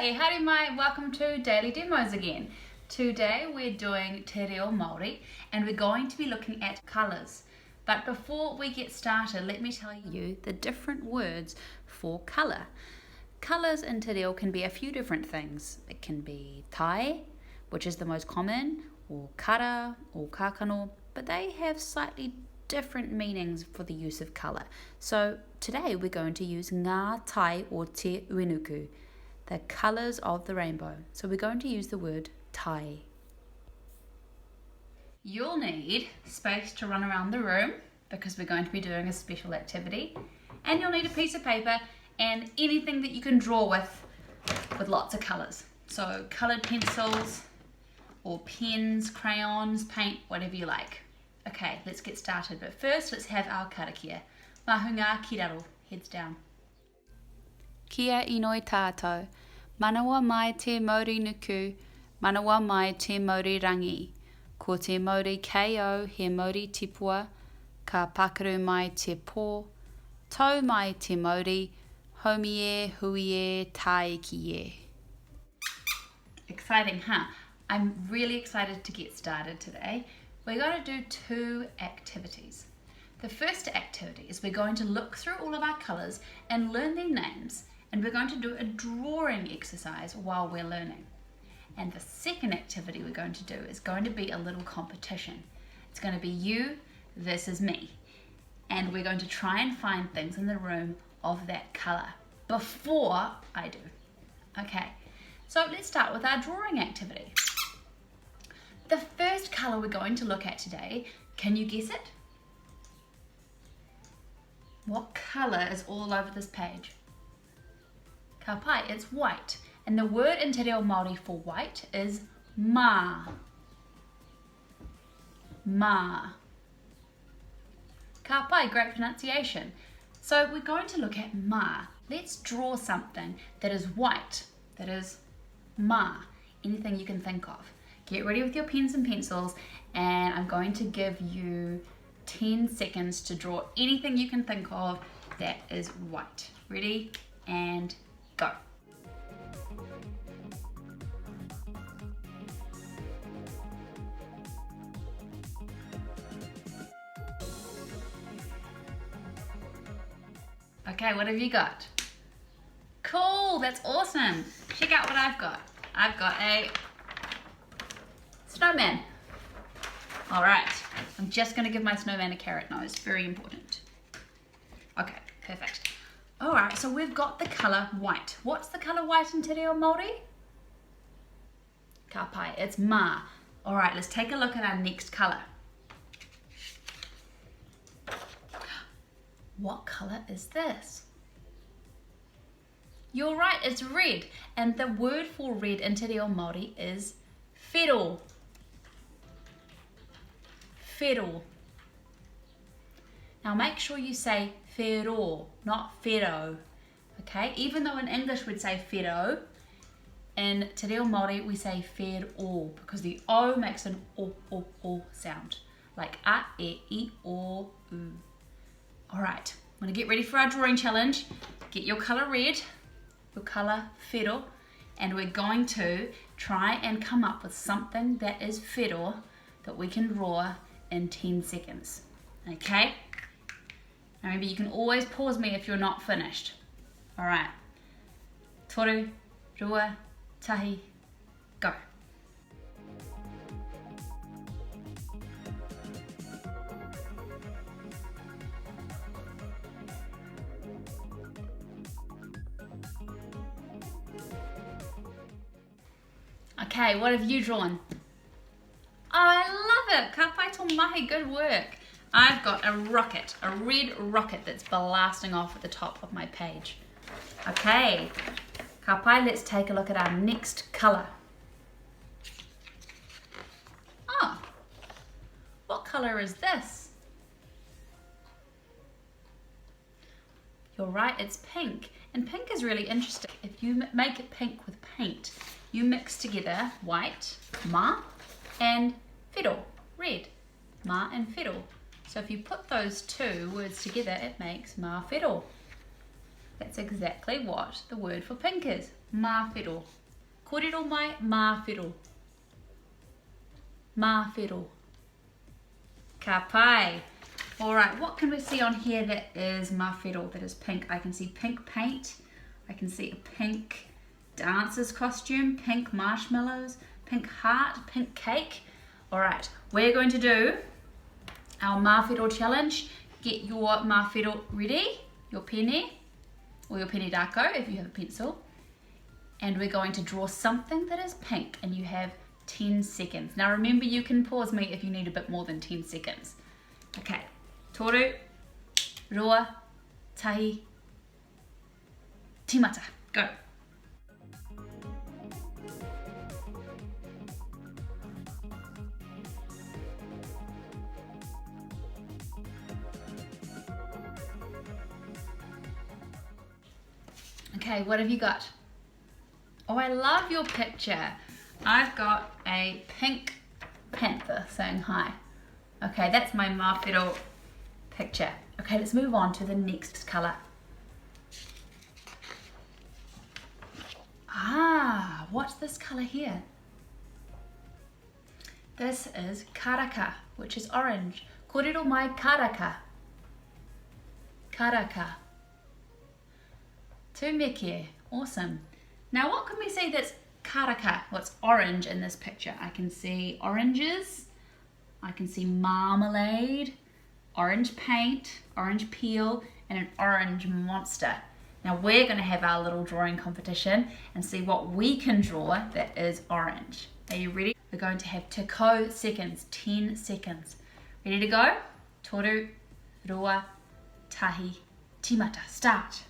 Tae, haere mai, welcome to Daily Demos again. Today we're doing Te Reo Māori and we're going to be looking at colours. But before we get started, let me tell you the different words for colour. Colours in Te Reo can be a few different things. It can be tae, which is the most common, or kara, or kakano, but they have slightly different meanings for the use of colour. So today we're going to use Ngā Tae or Te Uenuku, the colours of the rainbow. So we're going to use the word tae. You'll need space to run around the room because we're going to be doing a special activity, and you'll need a piece of paper and anything that you can draw with lots of colours. So coloured pencils or pens, crayons, paint, whatever you like. Okay, let's get started, but first let's have our karakia. Mahunga kiraro, heads down. Kia inoi tātou, manawa mai te Māori nuku, manawa mai te Māori rangi. Ko te Māori KO he Māori tipua, ka pakaru mai te pō, tau mai te Māori, homie, huie, tae ki e. Exciting, huh? I'm really excited to get started today. We're going to do two activities. The first activity is we're going to look through all of our colours and learn their names, and we're going to do a drawing exercise while we're learning. And the second activity we're going to do is going to be a little competition. It's going to be you versus me, and we're going to try and find things in the room of that colour before I do. Okay, so let's start with our drawing activity. The first colour we're going to look at today, can you guess it? What colour is all over this page? Ka pai, it's white. And the word in Te Reo Māori for white is mā. Mā. Ka pai, great pronunciation. So we're going to look at mā. Let's draw something that is white, that is mā. Anything you can think of. Get ready with your pens and pencils, and I'm going to give you 10 seconds to draw anything you can think of that is white. Ready? And go. Okay, what have you got? Cool, that's awesome. Check out what I've got. I've got a snowman. All right, I'm just gonna give my snowman a carrot nose, very important. Okay, perfect. All right, so we've got the color white. What's the color white in Te Reo Māori? Ka pai, it's mā. All right, let's take a look at our next color. What color is this? You're right, it's red. And the word for red in Te Reo Māori is whero. Whero. Now make sure you say whero, not whero. Okay, even though in English we'd say whero, in Te Reo Māori we say whero because the O makes an o sound, like a, e, I, o, u. All right, I'm gonna get ready for our drawing challenge. Get your color red, your color whero, and we're going to try and come up with something that is whero that we can draw in 10 seconds. Okay? Now remember, you can always pause me if you're not finished. All right. Toru, rua, tahi, go. Okay, what have you drawn? Oh, I love it! Ka pai tō mahi, good work. I've got a rocket, a red rocket that's blasting off at the top of my page. Okay, ka pai, let's take a look at our next colour. Oh, what colour is this? You're right, it's pink. And pink is really interesting. If you make it pink with paint, you mix together white, mā, and whero, red, mā and whero. So if you put those two words together, it makes mā whero. That's exactly what the word for pink is, Mawhero. Kōrero mai mawhero. Mawhero. Ka pai. Alright, what can we see on here that is mawhero, that is pink? I can see pink paint. I can see a pink dancer's costume, pink marshmallows, pink heart, pink cake. Alright, we're going to do our mawhero challenge. Get your mawhero ready, your pene, or your pene dako if you have a pencil. And we're going to draw something that is pink, and you have 10 seconds. Now remember, you can pause me if you need a bit more than 10 seconds. Okay, toru, roa, tahi, timata, go. Okay, what have you got? Oh, I love your picture. I've got a pink panther saying hi. Okay, that's my mawhero picture. Okay, let's move on to the next colour. Ah, what's this colour here? This is karaka, which is orange. Kōrero mai karaka. Karaka. Tūmeke, awesome. Now what can we see that's karaka, what's orange in this picture? I can see oranges, I can see marmalade, orange paint, orange peel, and an orange monster. Now we're going to have our little drawing competition and see what we can draw that is orange. Are you ready? We're going to have te kau seconds, 10 seconds. Ready to go? Toru, roa, tahi, timata. Start.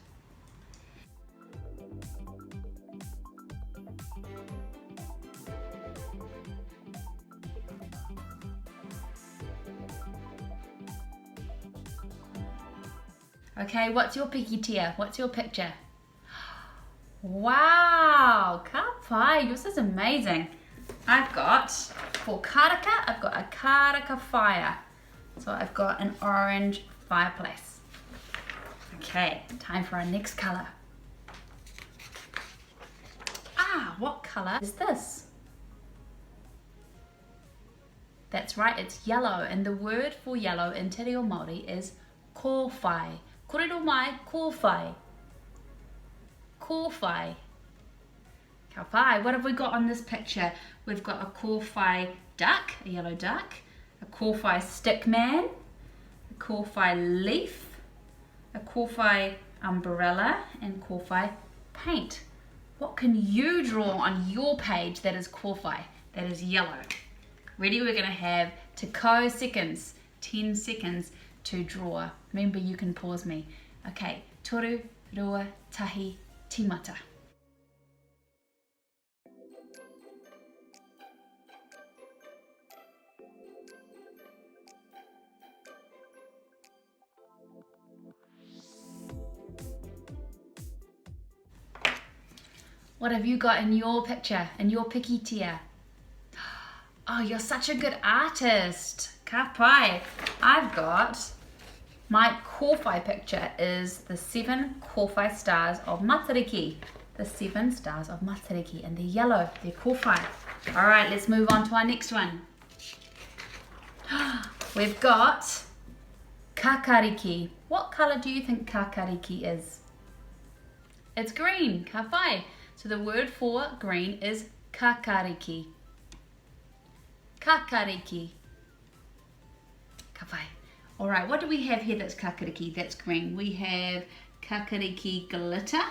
Okay, what's your pikitia? What's your picture? Wow, ka pai, yours is amazing. I've got, for karaka, I've got a karaka fire. So I've got an orange fireplace. Okay, time for our next colour. Ah, what colour is this? That's right, it's yellow, and the word for yellow in Te Reo Māori is kōwhai. Kōrero mai kōwhai. Kōwhai. Ka pai. What have we got on this picture? We've got a kōwhai duck, a yellow duck, a kōwhai stick man, a kōwhai leaf, a kōwhai umbrella, and kōwhai paint. What can you draw on your page that is kōwhai, that is yellow? Ready? We're going to have te kau seconds, 10 seconds to draw. Remember, you can pause me. Okay, toru, roa, tahi, timata. What have you got in your picture, in your pikitia? Oh, you're such a good artist. Ka pai. I've got, my kōwhai picture is the 7 kōwhai stars of Matariki. The 7 stars of Matariki, and they're yellow, they're kōwhai. All right, let's move on to our next one. We've got kakariki. What colour do you think kakariki is? It's green, ka pai. So the word for green is kakariki. Kakariki. Ka pai. All right, what do we have here that's kakariki, that's green? We have kakariki glitter,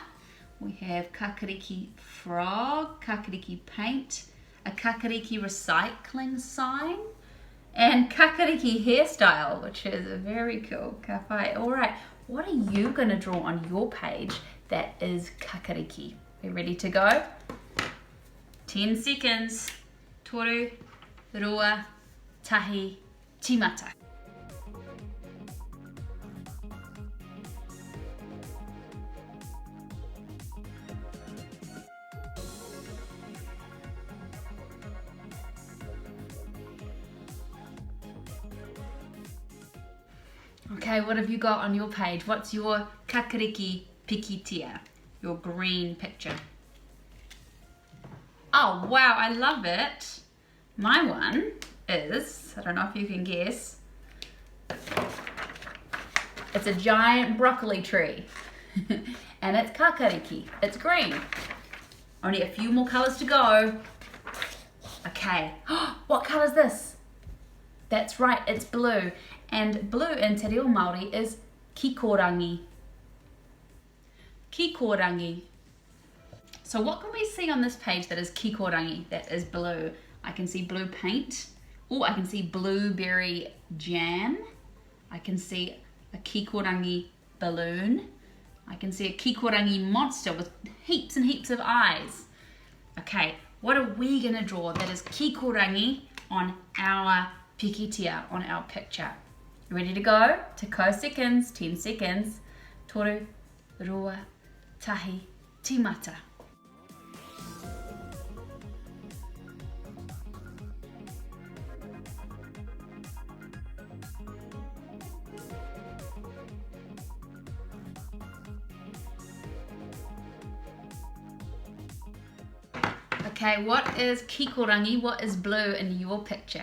we have kakariki frog, kakariki paint, a kakariki recycling sign, and kakariki hairstyle, which is very cool. Ka pai. All right, what are you going to draw on your page that is kakariki? Are you ready to go? 10 seconds. Toru, roa, tahi, timata. Okay, what have you got on your page? What's your kakariki pikitia, your green picture? Oh wow, I love it. My one is, I don't know if you can guess, it's a giant broccoli tree. And it's kakariki, it's green. Only a few more colours to go. Okay, what colour is this? That's right, it's blue. And blue in Te Reo Māori is kikorangi. Kikorangi. So what can we see on this page that is kikorangi, that is blue? I can see blue paint. Oh, I can see blueberry jam. I can see a kikorangi balloon. I can see a kikorangi monster with heaps and heaps of eyes. Okay, what are we gonna draw that is kikorangi on our pikitia, on our picture? Ready to go? Te ko seconds, 10 seconds. Toru, roa, tahi, timata. Okay, what is kikorangi? What is blue in your picture?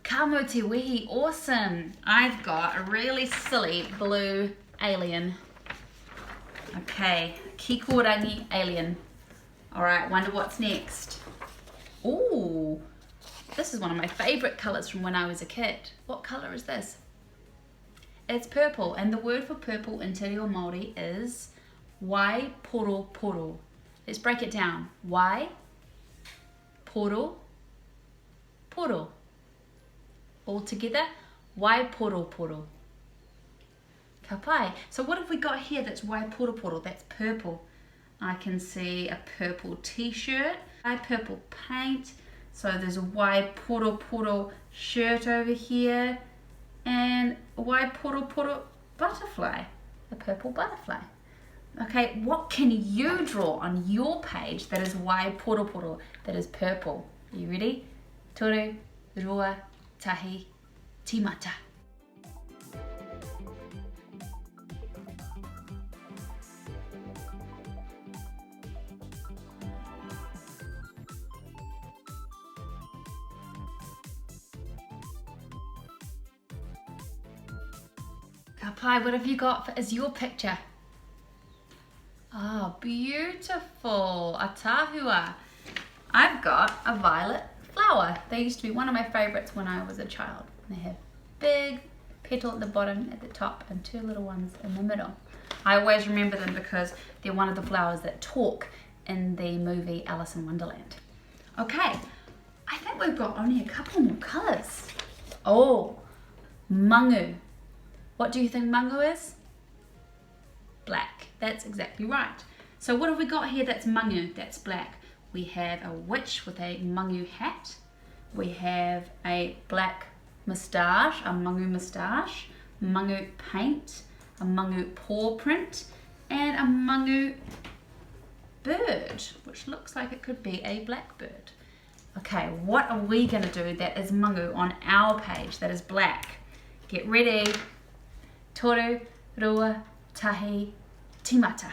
Ka mo te wehi, awesome. I've got a really silly blue alien. Okay, kikorangi alien. All right, wonder what's next. Ooh, this is one of my favorite colors from when I was a kid. What color is this? It's purple, and the word for purple in Te Reo Māori is wai poro poro. Let's break it down. Wai, poro, poro. All together, wai poro poro. Ka pai. So what have we got here that's wai poro poro? That's purple. I can see a purple t-shirt, a purple paint. So there's a wai poro poro shirt over here, and a wai poro poro butterfly, a purple butterfly. Okay, what can you draw on your page that is wai poro poro, that is purple? Are you ready? Toru, roa, tahi, timata. Ka pai, what have you got as your picture? Oh, beautiful. A tahua. I've got a violet flower. They used to be one of my favorites when I was a child. They have big petal at the bottom, at the top, and two little ones in the middle. I always remember them because they're one of the flowers that talk in the movie Alice in Wonderland. Okay, I think we've got only a couple more colours. Oh, mangu. What do you think mangu is? Black. That's exactly right. So what have we got here that's mangu, that's black? We have a witch with a mangu hat. We have a black moustache, a mangu moustache, mangu paint, a mangu paw print, and a mangu bird, which looks like it could be a blackbird. Okay, what are we going to do that is mangu on our page that is black? Get ready. Toru, roa, tahi, timata.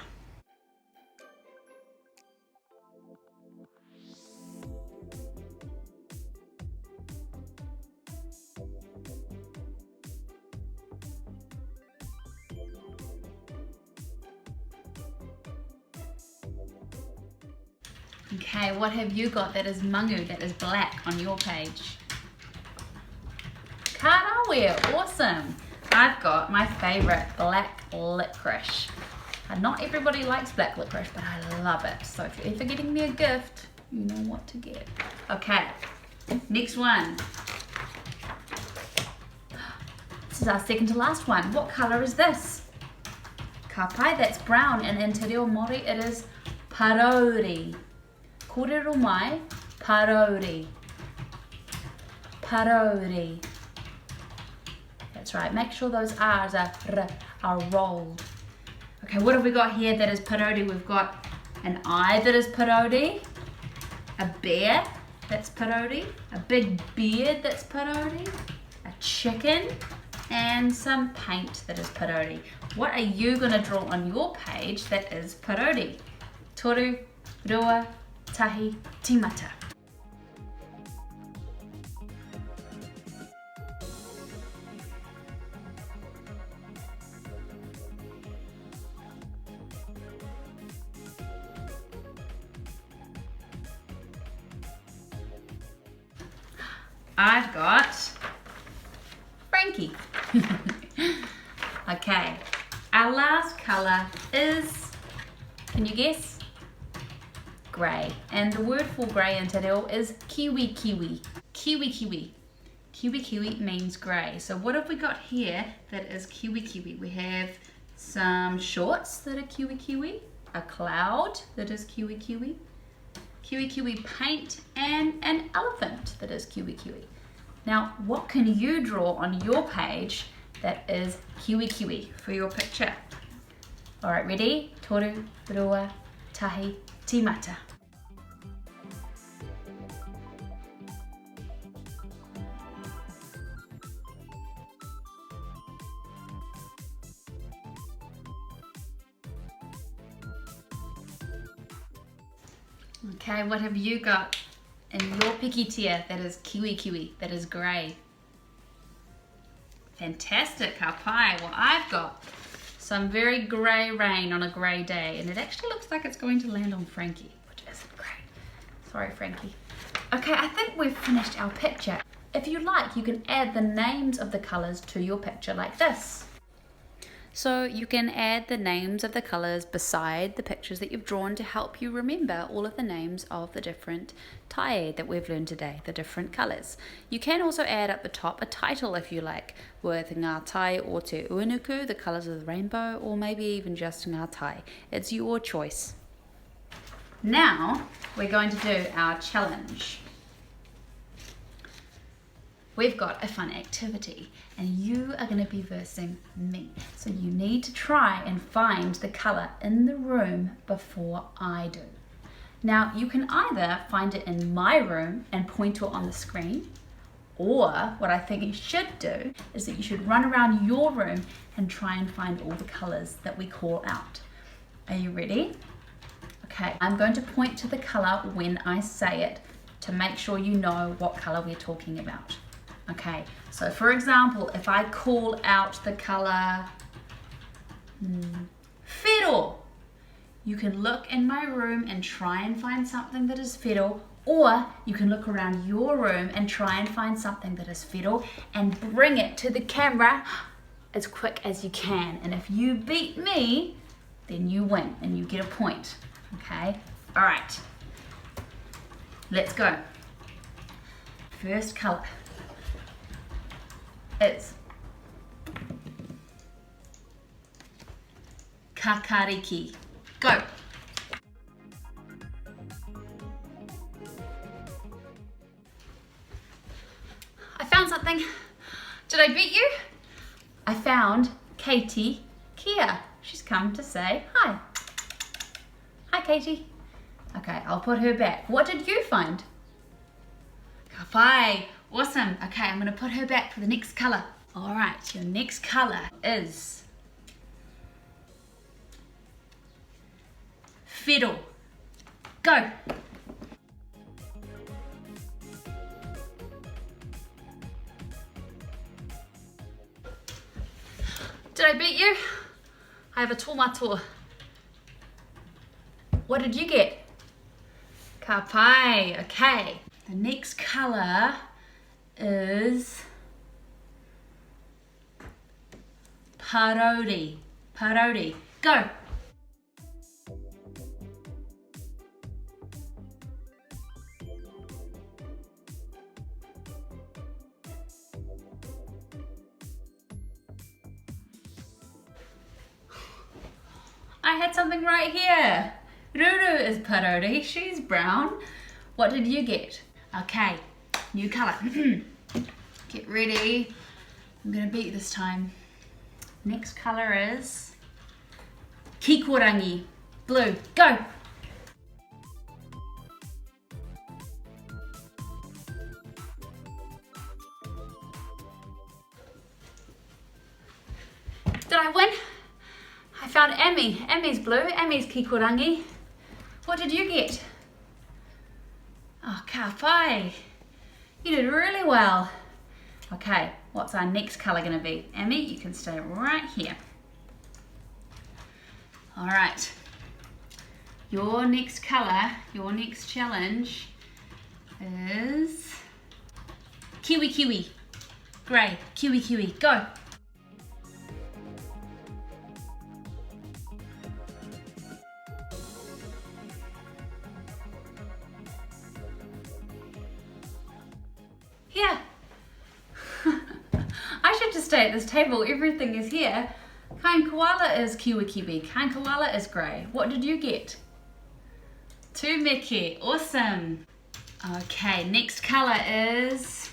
Okay, what have you got that is mangu, that is black on your page? Karawea, awesome. I've got my favorite, black licorice. Not everybody likes black licorice, but I love it. So if you're ever getting me a gift, you know what to get. Okay, next one. This is our second to last one. What color is this? Ka pai, that's brown, and in Te Reo Māori it is parauri. Kōrero mai, parauri. Parauri. That's right, make sure those R's are rolled. Okay, what have we got here that is parauri? We've got an eye that is parauri, a bear that's parauri, a big beard that's parauri, a chicken, and some paint that is parauri. What are you going to draw on your page that is parauri? Toru, roa, tahi, tīmata. I've got Frankie. Okay, our last colour is, can you guess? Grey. And the word for grey in Te Reo is kiwi kiwi. Kiwi kiwi. Kiwi kiwi means grey. So what have we got here that is kiwi kiwi? We have some shorts that are kiwi kiwi, a cloud that is kiwi kiwi, kiwi kiwi paint, and an elephant that is kiwi kiwi. Now, what can you draw on your page that is kiwi kiwi for your picture? All right, ready? Toru, rua, tahi, tīmata. Okay, what have you got in your pikitia that is kiwi kiwi, that is grey? Fantastic, ka pai. Well, I've got some very grey rain on a grey day, and it actually looks like it's going to land on Frankie, which isn't great. Sorry, Frankie. Okay, I think we've finished our picture. If you like, you can add the names of the colours to your picture like this. So you can add the names of the colours beside the pictures that you've drawn to help you remember all of the names of the different tae that we've learned today, the different colours. You can also add at the top a title if you like, with Ngā Tae or Te Uinuku, the colours of the rainbow, or maybe even just Ngā Tae. It's your choice. Now we're going to do our challenge. We've got a fun activity and you are going to be versing me. So you need to try and find the colour in the room before I do. Now you can either find it in my room and point to it on the screen, or what I think you should do is that you should run around your room and try and find all the colours that we call out. Are you ready? Okay, I'm going to point to the colour when I say it to make sure you know what colour we're talking about. Okay, so for example, if I call out the colour Whiro, you can look in my room and try and find something that is Whiro, or you can look around your room and try and find something that is Whiro and bring it to the camera as quick as you can. And if you beat me, then you win and you get a point. Okay, all right, let's go. First colour is kakariki. Go. I found something. Did I beat you? I found Katie Kia. She's come to say hi. Hi, Katie. Okay, I'll put her back. What did you find? Ka pai. Awesome. Okay, I'm going to put her back for the next colour. All right, your next colour is Whiro. Go. Did I beat you? I have a tōmatua. What did you get? Ka pai. Okay. The next colour is parori. Parori. Go. I had something right here. Ruru is parori. She's brown. What did you get? Okay, new colour. Get ready. I'm gonna beat you this time. Next colour is kikorangi. Blue. Go. Did I win? I found Emmy. Emmy's blue. Emmy's kikorangi. What did you get? pai. You did really well. Okay, what's our next colour going to be? Amy, you can stay right here. All right. Your next colour, your next challenge is kiwi kiwi. Grey, kiwi kiwi, go. Here. I should just stay at this table, everything is here. Kain koala is kiwi kiwi, kain koala is grey. What did you get? Tūmeke, awesome. Okay, next colour is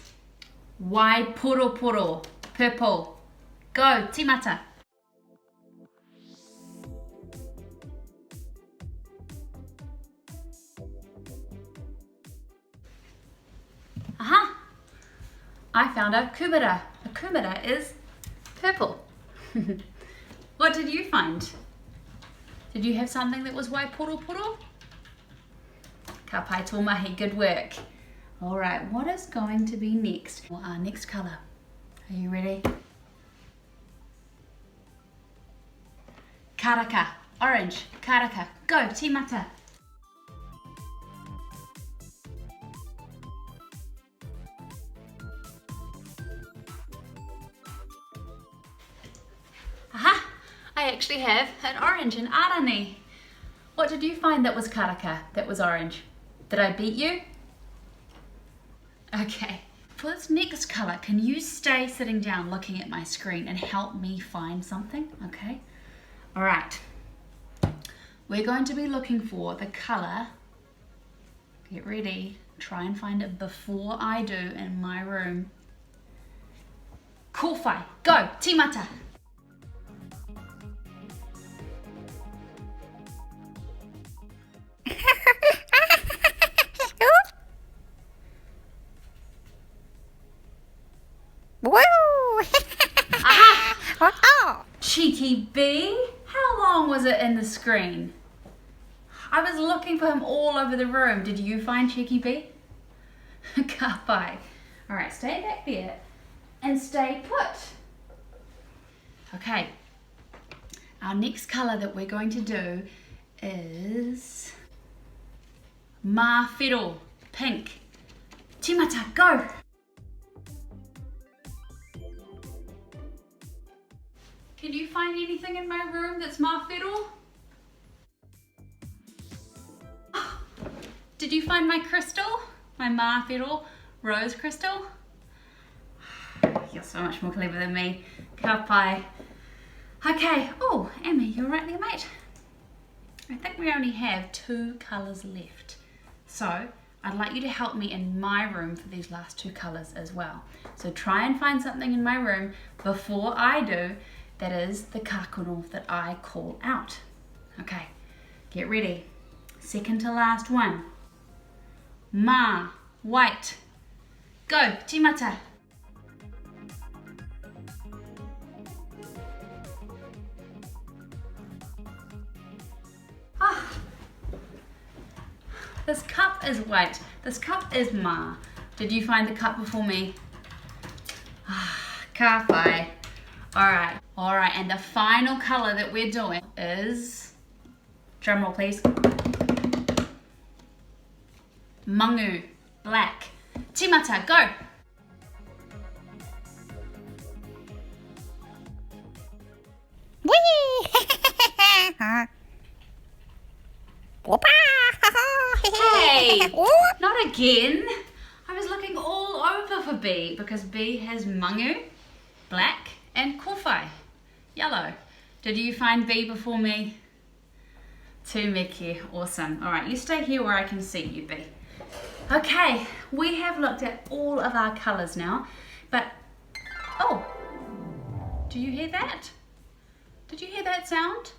Waiporo, purple. Go, timata. Aha! I found a kumara. A kumara is purple. What did you find? Did you have something that was Waiporo? Ka pai tō mahi, good work. All right, what is going to be next? Well, our next colour. Are you ready? Karaka, orange, karaka. Go, timata. Aha! I actually have an orange in arani. What did you find that was karaka, that was orange? Did I beat you? Okay, for this next colour, can you stay sitting down looking at my screen and help me find something? Okay, all right. We're going to be looking for the colour. Get ready, try and find it before I do in my room. Kōwhai, go, timata. Cheeky bee, how long was it in the screen? I was looking for him all over the room. Did you find Cheeky bee? Ka pai. All right, stay back there and stay put. Okay, our next colour that we're going to do is mawhero, pink. Timata, go. Can you find anything in my room that's mawhero? Did you find my crystal? My mawhero rose crystal? You're so much more clever than me. Ka pai. Okay, oh, Amy, you're right there, mate. I think we only have 2 colours left. So, I'd like you to help me in my room for these last 2 colours as well. So try and find something in my room before I do. That is the kakono that I call out. Okay, get ready. Second to last one. Ma, white. Go, timata. Ah, this cup is white. This cup is ma. Did you find the cup before me? Ah, ka pai. All right, and the final colour that we're doing is, drum roll please, mangu, black. Timata, go. Hey, not again. I was looking all over for B because B has mangu, black, and kōwhai, yellow. Did you find B before me? Tūmeke, awesome. All right, you stay here where I can see you, B. Okay, we have looked at all of our colours now, but, oh, do you hear that? Did you hear that sound?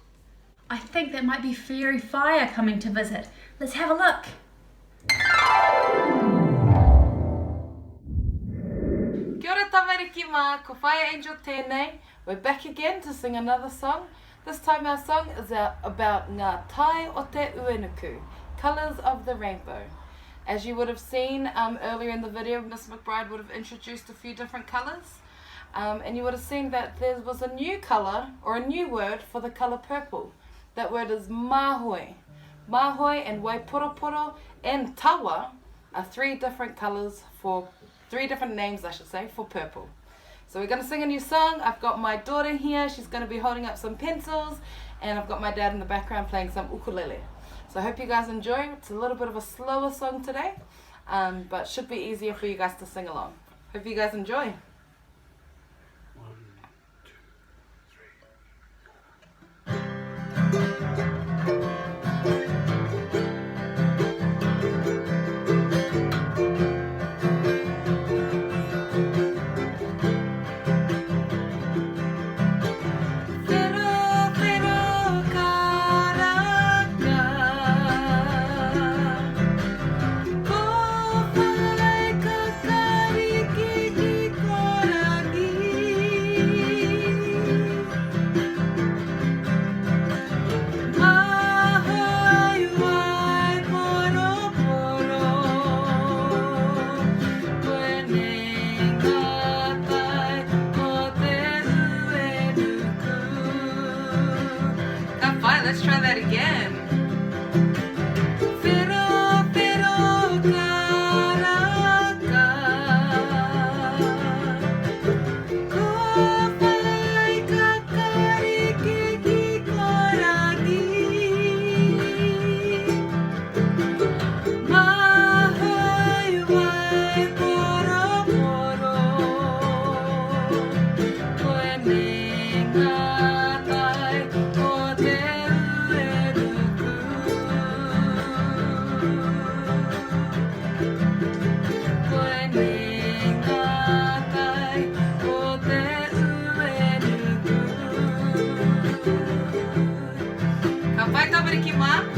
I think that might be fairy fire coming to visit. Let's have a look. Kia ora tamariki mā, ko Whaia Angel tēnei. We're back again to sing another song. This time our song is about Ngā Tae o te Uenuku, Colours of the Rainbow. As you would have seen earlier in the video, Miss McBride would have introduced a few different colours. And you would have seen that there was a new colour, or a new word for the colour purple. That word is mahoi. Mahoi and waiporoporo and tawa are three different names, I should say, for purple. So we're going to sing a new song. I've got my daughter here. She's going to be holding up some pencils. And I've got my dad in the background playing some ukulele. So I hope you guys enjoy. It's a little bit of a slower song today, but should be easier for you guys to sing along. Hope you guys enjoy. Let's try that again.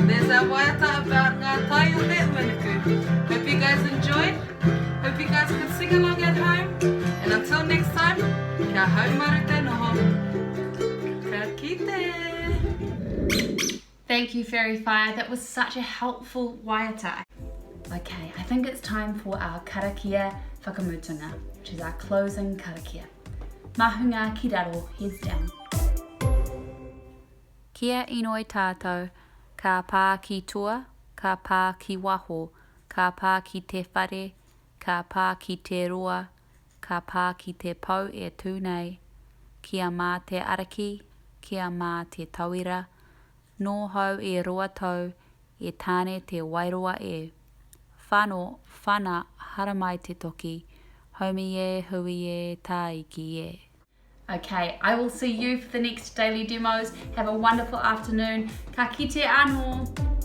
There's our waiata about Ngā Tae o Te Uenuku. Hope you guys enjoyed. Hope you guys can sing along at home. And until next time, kia haumaru te noho. Ka kite. Thank you, Fairy Fire. That was such a helpful waiata. Okay, I think it's time for our karakia whakamutunga, which is our closing karakia. Mahunga ki raro, heads down. Kia inoi tātou. Ka pā ki tua, ka pā ki waho, ka pā ki te whare, ka pā ki te roa, ka pā ki te pau e tūnei. Kia mā te araki, kia mā te tauira, nō hau e roa tau, e tāne te wairoa e. Whano, whana, haramai te toki, haumi e, hui e, tāiki e. Okay, I will see you for the next daily demos. Have a wonderful afternoon. Ka kite anō.